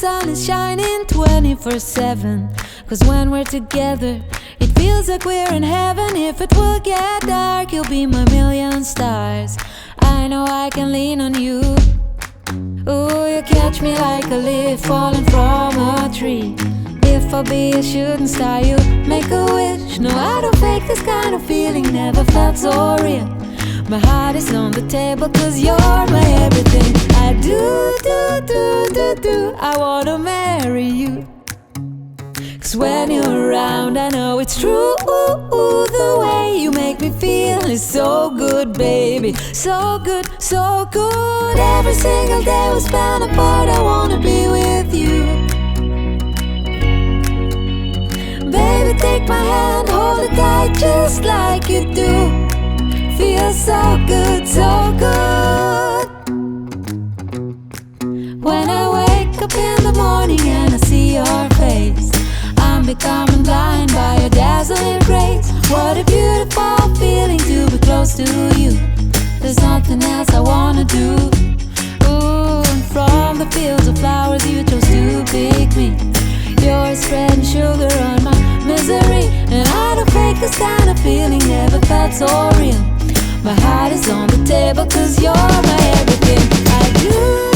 sun is shining 24/7. Cause when we're together, it feels like we're in heaven. If it will get dark, you'll be my million stars. I know I can lean on you. Ooh, you catch me like a leaf falling from a tree. If I'll be a shooting star, you make a wish. No, I don't fake this kind of feeling, never felt so real. My heart is on the table cause you're my everything. I do, I wanna marry you. Cause when you're around I know it's true. The way you make me feel is so good, baby. So good, so good. Every single day we spend apart, I wanna be with you. Baby, take my hand, hold it tight just like you do. Feels so good, so good. When I wake up in the morning and I see your face, I'm becoming blind by your dazzling grace. What a beautiful feeling to be close to you. There's nothing else I wanna do. Ooh, and from the fields of flowers you chose to pick me. You're spreading sugar on my misery. And I don't fake this kind of feeling, never felt so real. My heart is on the table cause you're my everything. I do.